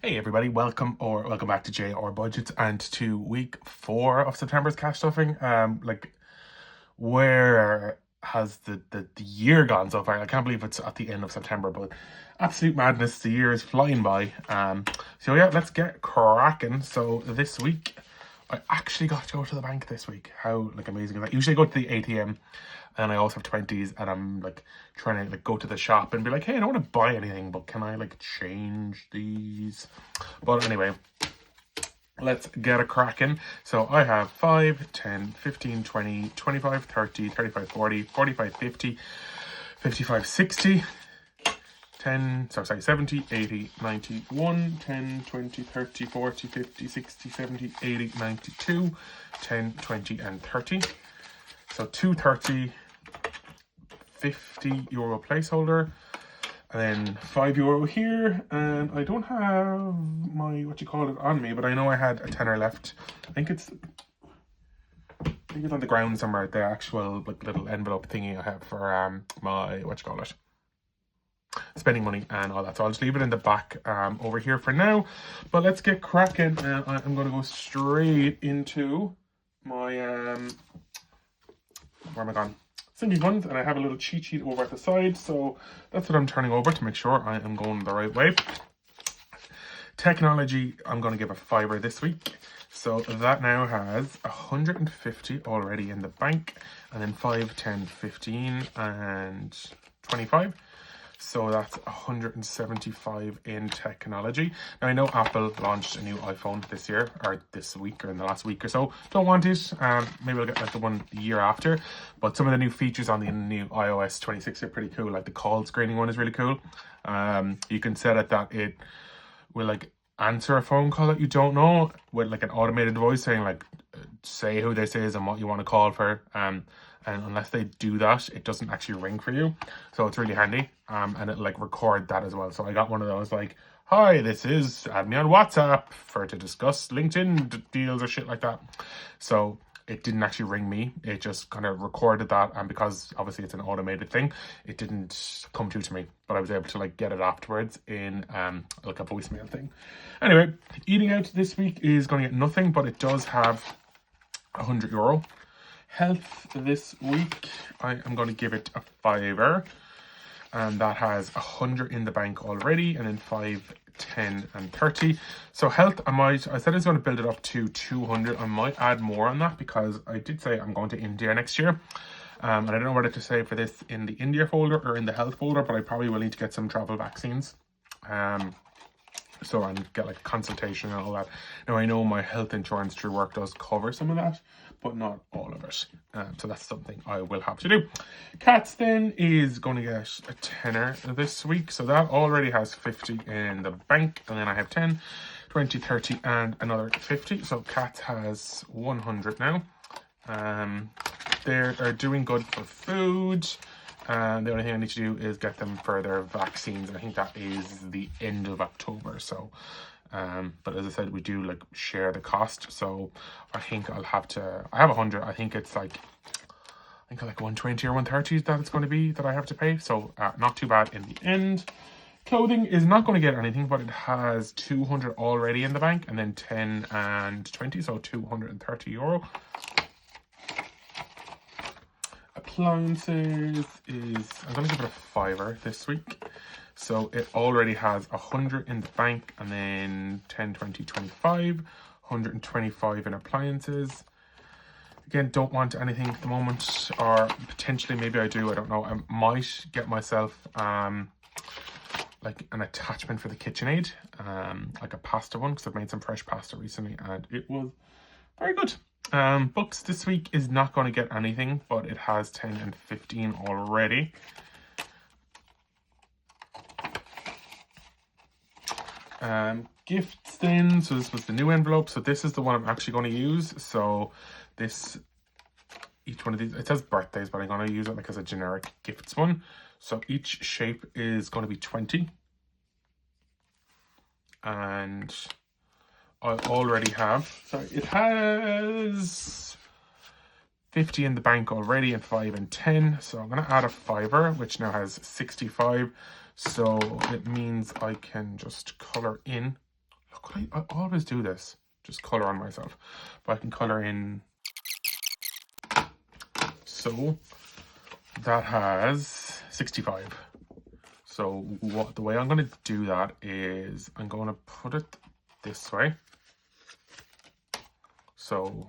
Hey everybody, welcome back to JR Budgets and to week 4 of September's cash stuffing. Where has the year gone so far? I can't believe it's at the end of September, but absolute madness. The year is flying by. So yeah, let's get cracking. So this week I actually got to go to the bank this week. How amazing is that? Usually I go to the ATM and I also have 20s and I'm trying to go to the shop and be like, hey, I don't want to buy anything, but can I change these? But anyway, let's get a cracking. So I have 5, 10, 15, 20, 25, 30, 35, 40, 45, 50, 55, 60, 70, 80, 90, 1, 10, 20, 30, 40, 50, 60, 70, 80, 92, 10, 20, and 30. So 230, €50 placeholder, and then €5 here. And I don't have my on me, but I know I had a tenner left. I think it's on the ground somewhere, the actual little envelope thingy I have for my spending money and all that. So I'll just leave it in the back over here for now. But let's get cracking, and I'm going to go straight into my where am I gone? Sinking funds, and I have a little cheat sheet over at the side, so that's what I'm turning over to make sure I am going the right way. Technology, I'm going to give a fiver this week. So that now has 150 already in the bank, and then 5, 10, 15, and 25. So that's 175 in technology. Now I know Apple launched a new iPhone this year, or this week, or in the last week or so. Don't want it. Maybe I'll get the one the year after. But some of the new features on the new iOS 26 are pretty cool. Like the call screening one is really cool. You can set it that it will answer a phone call that you don't know with an automated voice saying say who this is and what you want to call for. And unless they do that, it doesn't actually ring for you. So it's really handy. And it record that as well. So I got one of those hi, this is, add me on WhatsApp to discuss LinkedIn deals or shit like that. So it didn't actually ring me. It just kind of recorded that. And because obviously it's an automated thing, it didn't come to me. But I was able to get it afterwards in a voicemail thing. Anyway, eating out this week is going to get nothing, but it does have €100. Health this week, I am going to give it a fiver, and that has 100 in the bank already, and then 5, 10, and 30. So health, I said I was going to build it up to 200. I might add more on that because I did say I'm going to India next year. And I don't know whether to say for this in the India folder or in the health folder, but I probably will need to get some travel vaccines. So and get consultation and all that. Now I know my health insurance through work does cover some of that, but not all of it. So that's something I will have to do. Cats then is going to get a tenner this week. So that already has 50 in the bank. And then I have 10, 20, 30 and another 50. So Cats has 100 now. They are doing good for food. And the only thing I need to do is get them for their vaccines. I think that is the end of October. So, but as I said, we do share the cost. So I think I'll have to, I have 100. I think it's I think 120 or 130 that it's going to be that I have to pay. So not too bad in the end. Clothing is not going to get anything, but it has 200 already in the bank, and then 10 and 20, so €230. Appliances is, I'm going to give it a fiver this week. So it already has 100 in the bank, and then 10, 20, 25, 125 in appliances. Again, don't want anything at the moment, or potentially maybe I do, I don't know. I might get myself an attachment for the KitchenAid, a pasta one, because I've made some fresh pasta recently and it was very good. Books this week is not going to get anything, but it has 10 and 15 already. Gifts then, so this was the new envelope. So this is the one I'm actually going to use. So this, each one of these, it says birthdays, but I'm going to use it as a generic gifts one. So each shape is going to be 20. And I already have, sorry, it has 50 in the bank already, and 5 and 10. So I'm going to add a fiver, which now has 65. So it means I can just color in I always do this, just colour on myself. But I can colour in. So that has 65. So the way I'm going to do that is I'm going to put it this way. So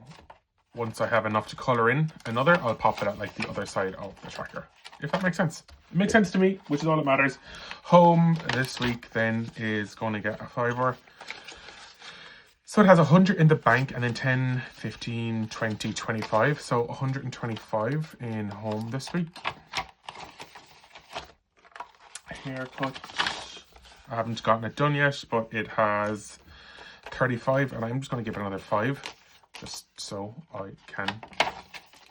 once I have enough to colour in another, I'll pop it at like the other side of the tracker. If that makes sense. It makes sense to me, which is all that matters. Home this week then is going to get a fiver. So it has 100 in the bank and then 10, 15, 20, 25. So 125 in home this week. Haircut. I haven't gotten it done yet, but it has 35 and I'm just going to give it another 5 just so I can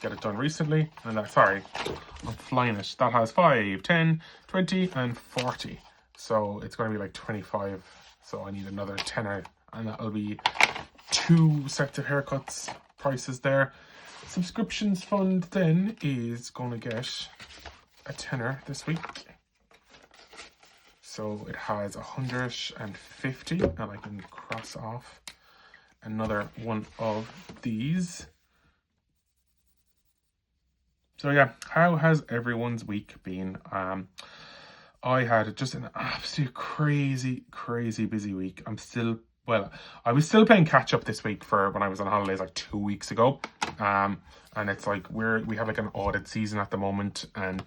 get it done recently. And that, sorry, I'm flying it. That has 5, 10, 20 and 40. So it's going to be like 25. So I need another tenner and that'll be 2 sets of haircuts prices there. Subscriptions fund then is going to get a tenner this week. So it has 150 and I can cross off another one of these. So yeah, how has everyone's week been? I had just an absolute crazy busy week. I was still playing catch up this week for when I was on holidays like 2 weeks ago. And it's like we have like an audit season at the moment, and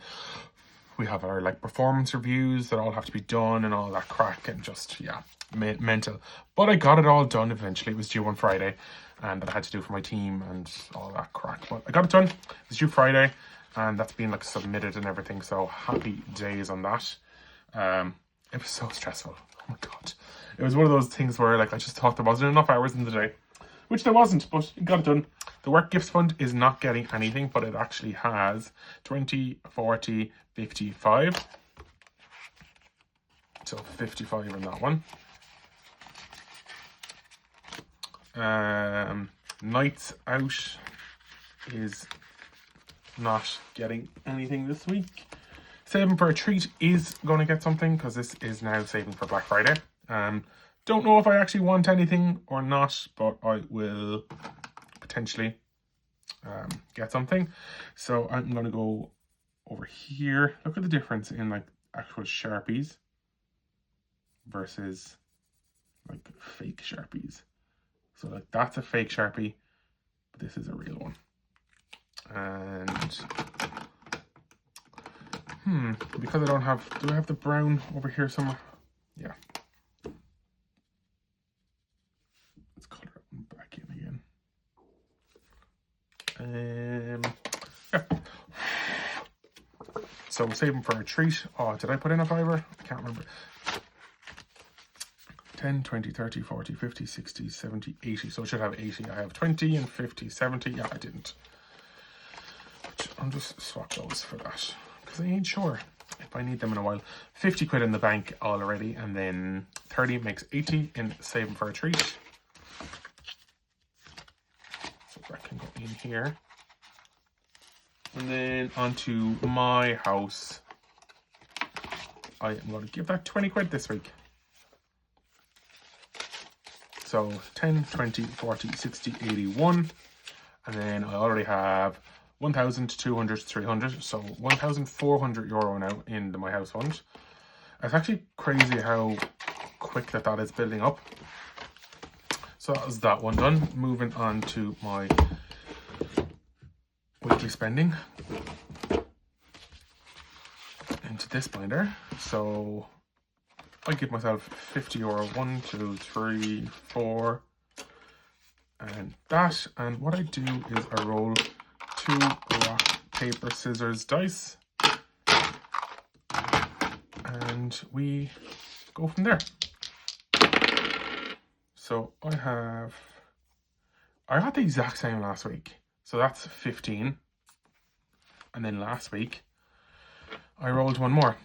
we have our like performance reviews that all have to be done and all that crack, and just, yeah, mental. But I got it all done eventually. It was due on Friday, and that I had to do for my team and all that crack. But I got it done. It was due Friday, and that's been like submitted and everything. So happy days on that. It was so stressful. Oh my God. It was one of those things where like I just thought there wasn't enough hours in the day, which there wasn't, but it got it done. The work gifts fund is not getting anything, but it actually has 20, 40, 55. So 55 in that one. Nights out is not getting anything this week. Saving for a treat is going to get something because this is now saving for Black Friday. Don't know if I actually want anything or not, but I will potentially get something. So I'm going to go over here. Look at the difference in like actual Sharpies versus like fake Sharpies. So like that's a fake Sharpie, but this is a real one. And because I don't have, do I have the brown over here somewhere? Yeah. Let's color it back in again. Yeah. So I'm saving for a treat. Oh, did I put in a fiver? I can't remember. 10, 20, 30, 40, 50, 60, 70, 80. So it should have 80. I have 20 and 50, 70. Yeah, I didn't. I'll just swap those for that, because I ain't sure if I need them in a while. 50 quid in the bank already, and then 30 makes 80 in saving for a treat. So that can go in here. And then onto my house. I am going to give that 20 quid this week. So 10, 20, 40, 60, 81. And then I already have 1,200, 300. So 1,400 euro now in my house fund. It's actually crazy how quick that is building up. So that was that one done. Moving on to my weekly spending into this binder. So I give myself 50 euro, 1, 2, 3, 4, and that. And what I do is I roll 2 rock, paper, scissors, dice, and we go from there. So I got the exact same last week. So that's 15. And then last week, I rolled one more,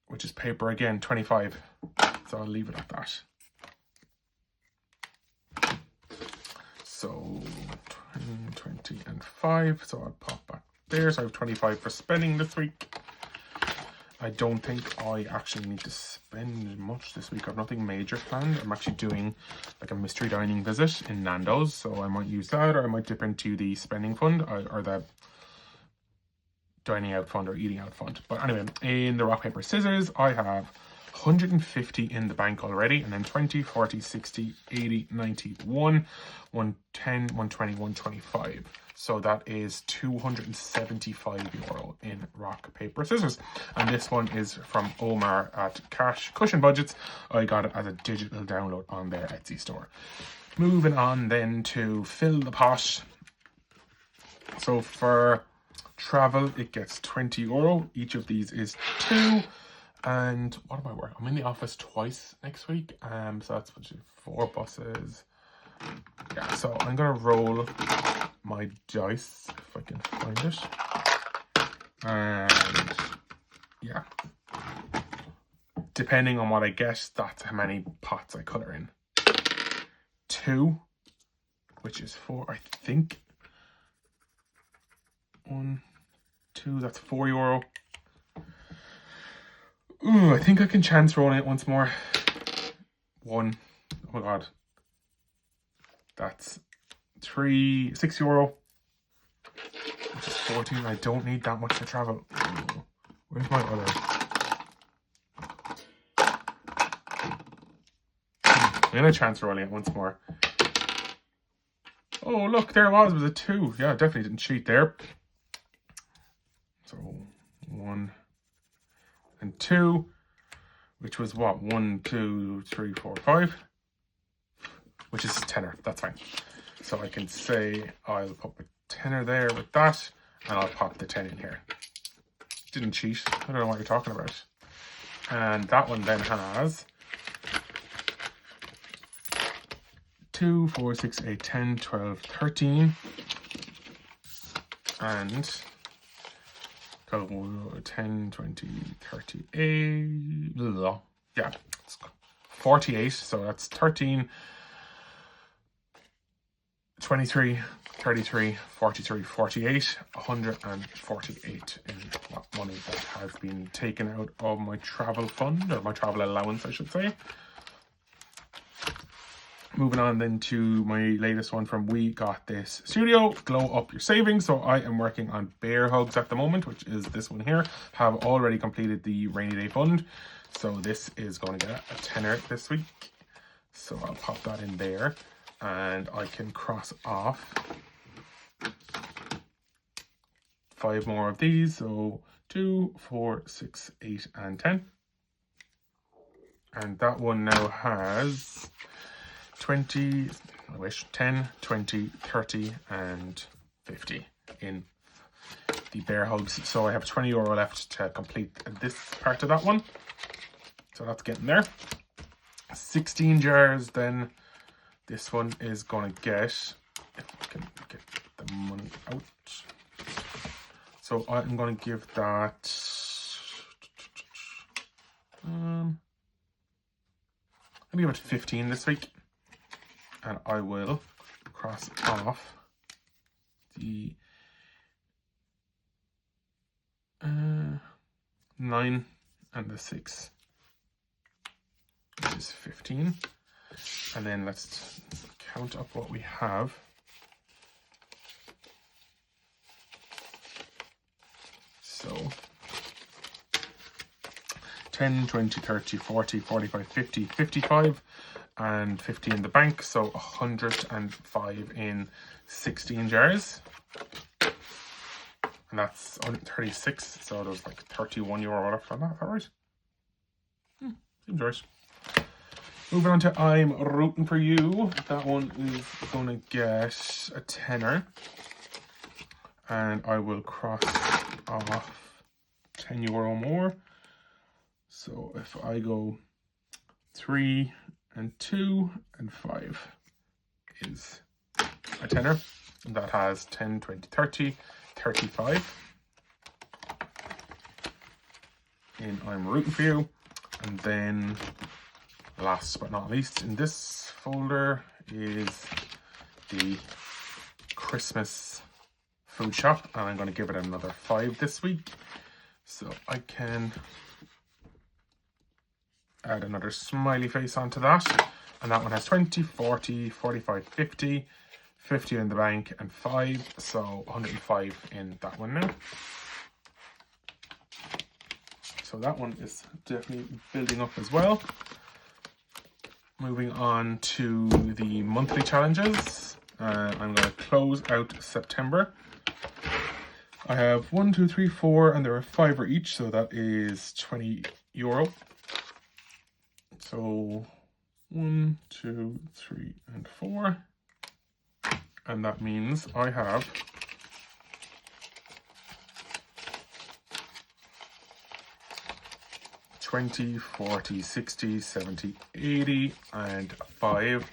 which is paper again, 25. So I'll leave it at that. So 20 and 5. So I'll pop back there. So I have 25 for spending this week. I don't think I actually need to spend much this week. I've nothing major planned. I'm actually doing like a mystery dining visit in Nando's, so I might use that, or I might dip into the spending fund or the dining out fund or eating out fund. But anyway, in the rock, paper, scissors, I have 150 in the bank already, and then 20, 40, 60, 80, 90, 110, 120, 125. So that is €275 in rock, paper, scissors. And this one is from Omar at Cash Cushion Budgets. I got it as a digital download on their Etsy store. Moving on then to fill the pot. So for travel, it gets €20. Each of these is 2. And what am I working? I'm in the office twice next week. So that's 4 buses. Yeah, so I'm gonna roll my dice if I can find it. And yeah, depending on what I get, that's how many pots I colour in. 2, which is 4, I think. 1, 2, that's €4. Ooh, I think I can chance rolling it once more. 1, oh my god. That's €6, which is 14. I don't need that much to travel. Ooh, where's my other? I'm gonna chance rolling it once more. Oh look, there it was a 2. Yeah, definitely didn't cheat there. So 1 and 2, which was what? 1, 2, 3, 4, 5, which is a tenner. That's fine. So I can say I'll put my tenner there with that, and I'll pop the 10 in here. Didn't cheat. I don't know what you're talking about. And that one then has 2, 4, 6, 8, 10, 12, 13, and 10, 20, 38, yeah, it's 48, so that's 13, 23, 33, 43, 48, 148 in what money that has been taken out of my travel fund, or my travel allowance, I should say. Moving on then to my latest one from We Got This Studio, Glow Up Your Savings. So I am working on bear hugs at the moment, which is this one here. Have already completed the rainy day fund. So this is going to get a tenner this week. So I'll pop that in there, and I can cross off 5 more of these. So 2, 4, 6, 8, and 10. And that one now has 20, I wish, 10, 20, 30, and 50 in the bear hugs. So I have €20 left to complete this part of that one. So that's getting there. 16 jars then. This one is going to get, if I can get the money out. So I'm going to give that, I'm going to give it 15 this week. And I will cross off the 9 and the 6, which is 15. And then let's count up what we have. So 10, 20, 30, 40, 45, 50, 55. And 50 in the bank, so 105 in 16 jars. And that's 36, so there's like €31 left on that, is that right? Seems right. Moving on to I'm Rooting For You. That one is going to get a tenner. And I will cross off €10 more. So if I go 3 and 2 and 5 is a tenner. And that has 10, 20, 30, 35 in I'm Rooting For You. And then last but not least in this folder is the Christmas food shop, and I'm going to give it another 5 this week. So I can Add another smiley face onto that. And that one has 20, 40, 45, 50. 50 in the bank and 5. So 105 in that one now. So that one is definitely building up as well. Moving on to the monthly challenges. I'm going to close out September. I have 1, 2, 3, 4, and there are 5 for each, so that is €20. So 1, 2, 3, and 4. And that means I have 20, 40, 60, 70, 80, and 5.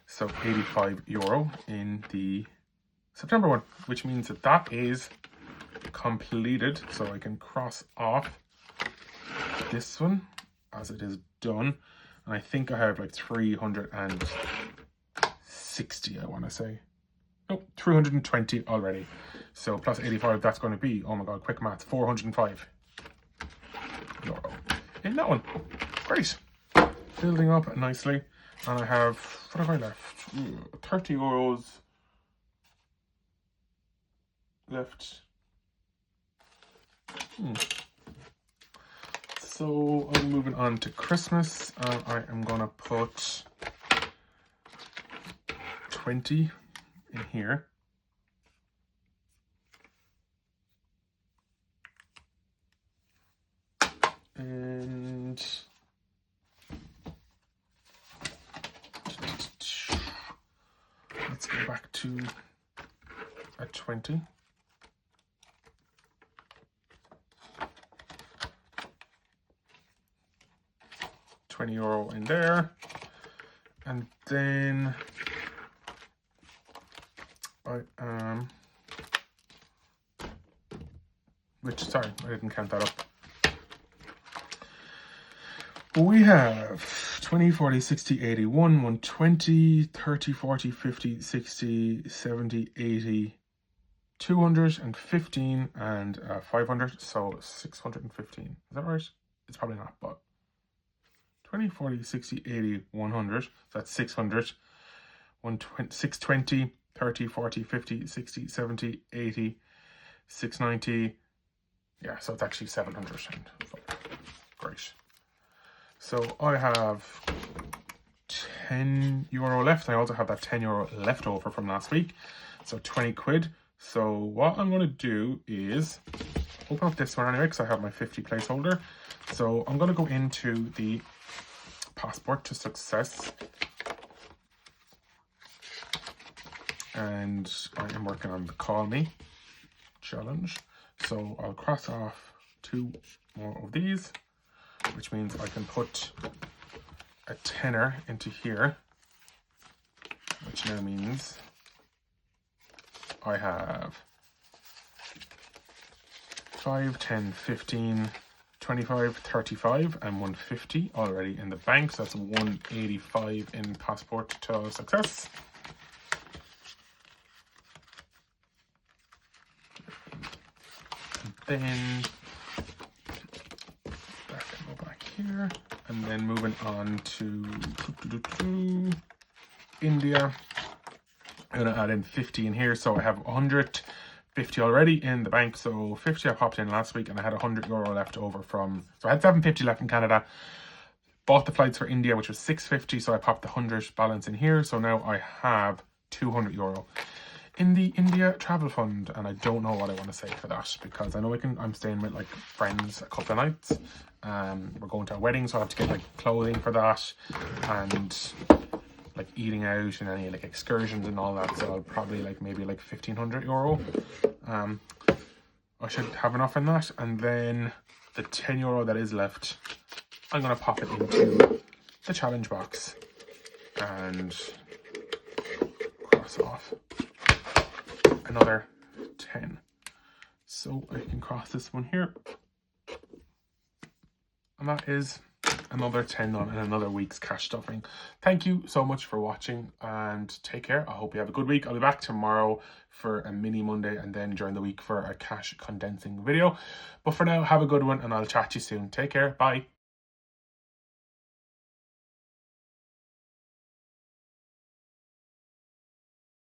So €85 in the September one, which means that that is completed. So I can cross off this one as it is done. And I think I have like 360, I want to say. Nope, 320 already. So plus 85, that's going to be, oh my god, quick maths, €405 in that one. Great. Building up nicely. And I have, what have I left? €30 left. So I'm moving on to Christmas. I am going to put 20 in here. And let's go back to a 20. €20 in there. And then I sorry, I didn't count that up. We have 20, 40, 60, 80, 120, 30, 40, 50, 60, 70, 80, 215, and 500, so 615. Is that right? It's probably not, but 20, 40, 60, 80, 100, so that's 600, 620, 30, 40, 50, 60, 70, 80, 690, yeah, so it's actually 700. Great. So I have €10 left. I also have that €10 left over from last week. So 20 quid. So what I'm going to do is open up this one anyway, because I have my 50 placeholder. So I'm going to go into the passport to success. And I am working on the call me challenge. So I'll cross off 2 more of these, which means I can put a tenner into here, which now means I have 5, 10, 15, 25, 35, and 150 already in the bank. So that's 185 in passport to success. And then here, and then moving on to India. I'm going to add in 50 in here, so I have 150 already in the bank. So 50 I popped in last week, and I had €100 left over from, so I had 750 left in Canada. Bought the flights for India, which was 650, so I popped the 100 balance in here. So now I have €200 in the India travel fund, and I don't know what I want to say for that, because I know I'm staying with like friends a couple of nights. We're going to a wedding, so I have to get like clothing for that, and like eating out and any like excursions and all that. So I'll probably like maybe like €1,500. I should have enough in that, and then the €10 that is left, I'm gonna pop it into the challenge box and cross off another 10. So I can cross this one here, and that is another 10 on and another week's cash stuffing. Thank you so much for watching, and take care. I hope you have a good week. I'll be back tomorrow for a mini Monday, and then during the week for a cash condensing video. But for now, have a good one, and I'll chat to you soon. Take care. Bye.